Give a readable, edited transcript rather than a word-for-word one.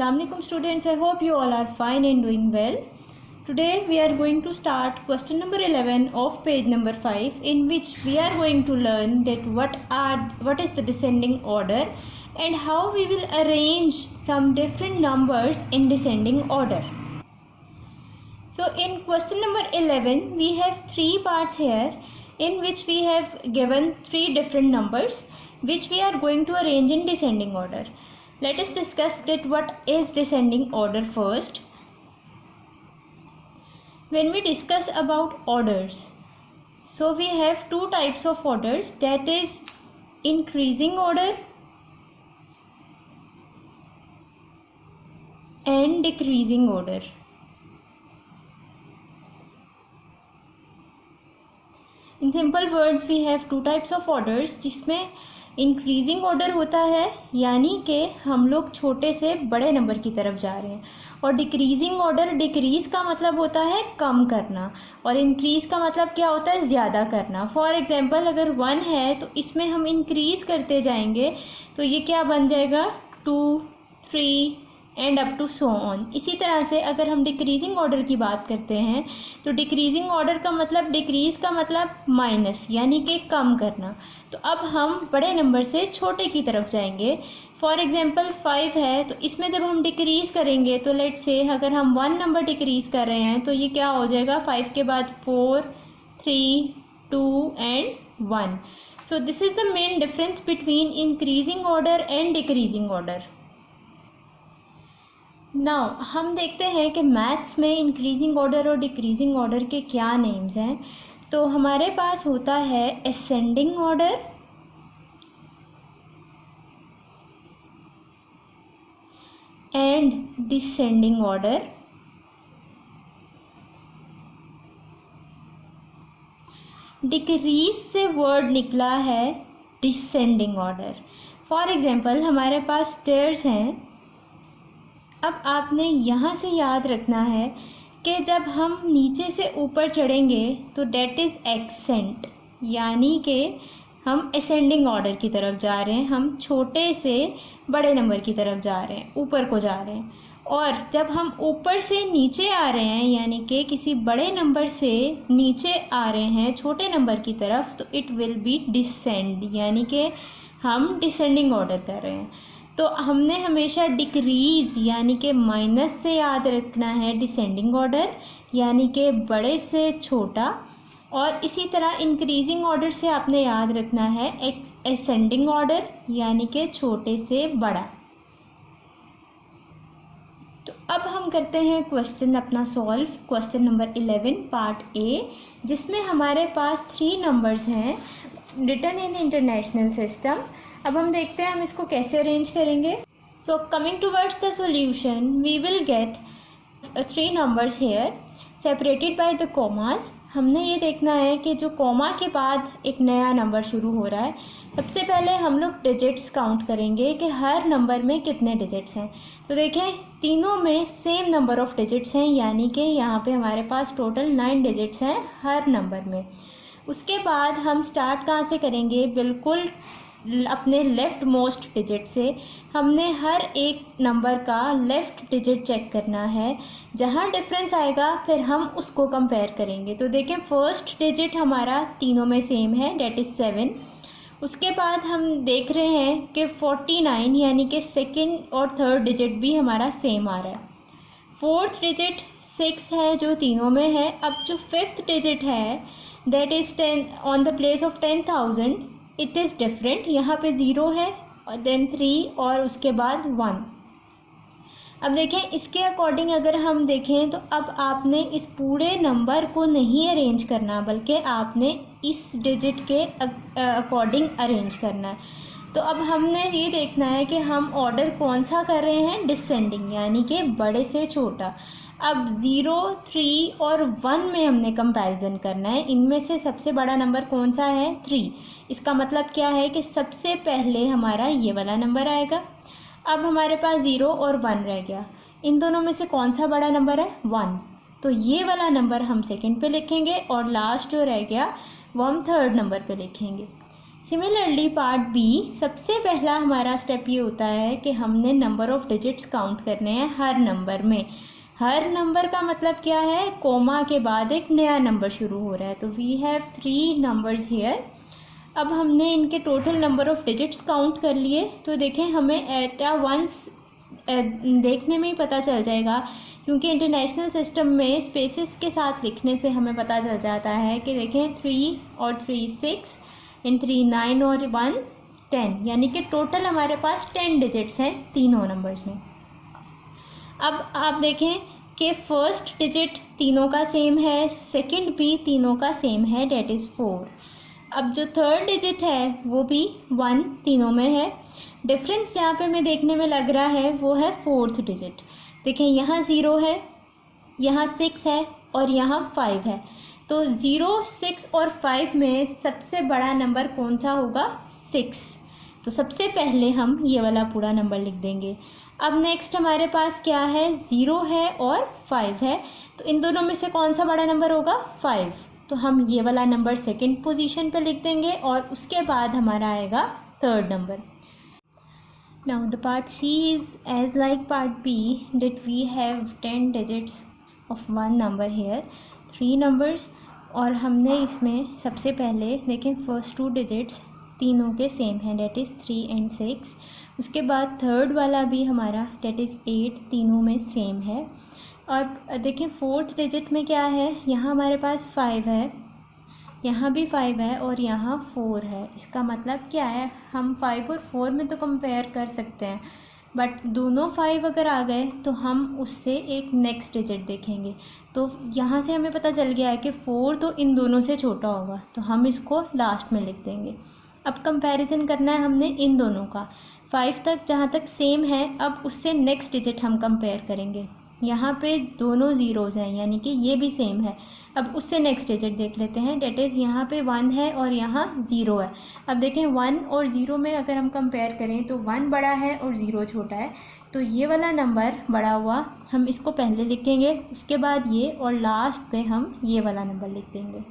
Assalamualaikum students, I hope you all are fine and doing well. Today we are going to start question number 11 of page number 5, in which we are going to learn that what is the descending order and how we will arrange some different numbers in descending order. So in question number 11 we have three parts here, in which we have given three different numbers which we are going to arrange in descending order. Let us discuss that what is descending order first. When we discuss about orders, so we have two types of orders, that is increasing order and decreasing order. In simple words we have two types of orders, जिसमें increasing order होता है यानी कि हम लोग छोटे से बड़े नंबर की तरफ जा रहे हैं, और डिक्रीजिंग ऑर्डर, डिक्रीज का मतलब होता है कम करना और इंक्रीज का मतलब क्या होता है ज़्यादा करना. फॉर एग्जांपल अगर 1 है तो इसमें हम इंक्रीज करते जाएंगे तो ये क्या बन जाएगा 2, 3 and up to so on. इसी तरह से अगर हम डिक्रीजिंग ऑर्डर की बात करते हैं तो डिक्रीजिंग ऑर्डर का मतलब, डिक्रीज का मतलब माइनस यानी कि कम करना. तो अब हम बड़े नंबर से छोटे की तरफ जाएंगे. फॉर एग्जांपल 5 है तो इसमें जब हम डिक्रीज करेंगे तो लेट्स से अगर हम 1 नंबर डिक्रीज कर रहे हैं तो ये क्या हो जाएगा 5 के बाद 4, 3, 2 and 1. So this is the main difference between increasing order and decreasing order. Now हम देखते हैं कि मैथ्स में इंक्रीजिंग ऑर्डर और डिक्रीजिंग ऑर्डर के क्या नेम्स हैं. तो हमारे पास होता है ascending order, and descending order. Decrease से वर्ड निकला है डिसेंडिंग ऑर्डर. फॉर एग्जांपल हमारे पास स्टेयर्स हैं. अब आपने यहाँ से याद रखना है कि जब हम नीचे से ऊपर चढ़ेंगे तो डेट इज़ एक्सेंट, यानी कि हम असेंडिंग ऑर्डर की तरफ जा रहे हैं, हम छोटे से बड़े नंबर की तरफ जा रहे हैं, ऊपर को जा रहे हैं. और जब हम ऊपर से नीचे आ रहे हैं यानी कि किसी बड़े नंबर से नीचे आ रहे हैं छोटे नंबर की तरफ, तो इट विल बी डिसेंड, यानी कि हम डिसेंडिंग ऑर्डर कर रहे हैं. तो हमने हमेशा डिक्रीज यानी कि माइनस से याद रखना है डिसेंडिंग ऑर्डर, यानी कि बड़े से छोटा, और इसी तरह इंक्रीजिंग ऑर्डर से आपने याद रखना है असेंडिंग ऑर्डर, यानी कि छोटे से बड़ा. तो अब हम करते हैं क्वेश्चन अपना solve. Question number 11 part A, जिसमें हमारे पास 3 नंबर्स हैं रिटन इन इंटरनेशनल सिस्टम. अब हम देखते हैं हम इसको कैसे अरेंज करेंगे. So coming towards the solution we will get 3 numbers here separated by the commas. हमने ये देखना है कि जो कॉमा के बाद एक नया नंबर शुरू हो रहा है, सबसे पहले हम लोग डिजिट्स काउंट करेंगे कि हर नंबर में कितने डिजिट्स हैं. तो देखें तीनों में सेम नंबर ऑफ़ डिजिट्स हैं, यानी कि यहाँ पे हमारे पास टोटल 9 डिजिट्स हैं हर नंबर में. उसके बाद हम स्टार्ट कहाँ से करेंगे, बिल्कुल अपने लेफ़्ट मोस्ट डिजिट से. हमने हर एक नंबर का लेफ़्ट डिजिट चेक करना है, जहाँ डिफरेंस आएगा फिर हम उसको कंपेयर करेंगे. तो देखें फर्स्ट डिजिट हमारा तीनों में सेम है, डेट इज़ 7. उसके बाद हम देख रहे हैं कि 49 यानी कि सेकंड और थर्ड डिजिट भी हमारा सेम आ रहा है. फोर्थ डिजिट 6 है जो तीनों में है. अब जो फिफ्थ डिजिट है that is 10 on the place of 10,000 it is different. यहाँ पे 0 है और देन 3 और उसके बाद 1. अब देखें इसके अकॉर्डिंग अगर हम देखें तो अब आपने इस पूरे नंबर को नहीं अरेंज करना, बल्कि आपने इस डिजिट के अकॉर्डिंग अरेंज करना है. तो अब हमने ये देखना है कि हम ऑर्डर कौन सा कर रहे हैं, डिसेंडिंग, यानी कि बड़े से छोटा. अब 0, 3 और 1 में हमने कंपैरिजन करना है. इनमें से सबसे बड़ा नंबर कौन सा है, 3. इसका मतलब क्या है कि सबसे पहले हमारा ये वाला नंबर आएगा. अब हमारे पास 0 और 1 रह गया. इन दोनों में से कौन सा बड़ा नंबर है, 1. तो ये वाला नंबर हम सेकंड पे लिखेंगे और लास्ट जो रह गया वो हम थर्ड नंबर पे लिखेंगे. सिमिलरली पार्ट बी, सबसे पहला हमारा स्टेप ये होता है कि हमने नंबर ऑफ डिजिट्स काउंट करने हैं हर नंबर में। हर नंबर का मतलब क्या है, कोमा के बाद एक नया नंबर शुरू हो रहा है। तो वी हैव 3 नंबर्स हियर। अब हमने इनके total number of digits count कर लिए। तो देखें हमें एट अ वंस देखने में ही पता चल जाएगा, क्योंकि इंटरनेशनल सिस्टम में स्पेसेस के साथ लिखने से हमें पता चल जाता है कि देखें 3 और 3 6 इन 3 9 और 1 10, यानी कि टोटल हमारे पास 10 डिजिट्स हैं तीनों नंबर्स में। अब आप देखें कि फर्स्ट डिजिट तीनों का सेम है, सेकंड भी तीनों का सेम है, डेट इज़ 4। अब जो थर्ड डिजिट है वो भी 1 तीनों में है। डिफरेंस जहाँ पे हमें देखने में लग रहा है वो है फोर्थ डिजिट। देखें यहाँ 0 है, यहाँ 6 है और यहाँ 5 है। तो 0, 6 और 5 में सबसे बड़ा नंबर कौन सा होगा, 6। तो सबसे पहले हम ये वाला पूरा नंबर लिख देंगे। अब नेक्स्ट हमारे पास क्या है, 0 है और 5 है। तो इन दोनों में से कौन सा बड़ा नंबर होगा, 5। तो हम ये वाला नंबर सेकंड पोजीशन पे लिख देंगे और उसके बाद हमारा आएगा third number. Now the part C is as like part B, that we have 10 digits of one number here, 3 numbers। और हमने इसमें सबसे पहले देखें फर्स्ट 2 डिजिट्स तीनों के सेम हैं, डेट इज़ 3 and 6। उसके बाद थर्ड वाला भी हमारा डेट इज़ 8, तीनों में सेम है। और देखें फोर्थ डिजिट में क्या है, यहाँ हमारे पास 5 है, यहाँ भी 5 है और यहाँ 4 है। इसका मतलब क्या है, हम 5 और 4 में तो कंपेयर कर सकते हैं, बट दोनों 5 अगर आ गए तो हम उससे एक नेक्स्ट डिजिट देखेंगे। तो यहाँ से हमें पता चल गया है कि 4 तो इन दोनों से छोटा होगा, तो हम इसको लास्ट में लिख देंगे। अब कंपैरिजन करना है हमने इन दोनों का, 5 तक जहाँ तक सेम है, अब उससे नेक्स्ट डिजिट हम कंपेयर करेंगे। यहाँ पे दोनों ज़ीरोज़ हैं, यानी कि ये भी सेम है। अब उससे नेक्स्ट डिजिट देख लेते हैं, डेट इज़ यहाँ पे 1 है और यहाँ 0 है। अब देखें 1 और 0 में अगर हम कंपेयर करें तो 1 बड़ा है और 0 छोटा है। तो ये वाला नंबर बड़ा हुआ, हम इसको पहले लिखेंगे, उसके बाद ये, और लास्ट पे हम ये वाला नंबर लिख देंगे।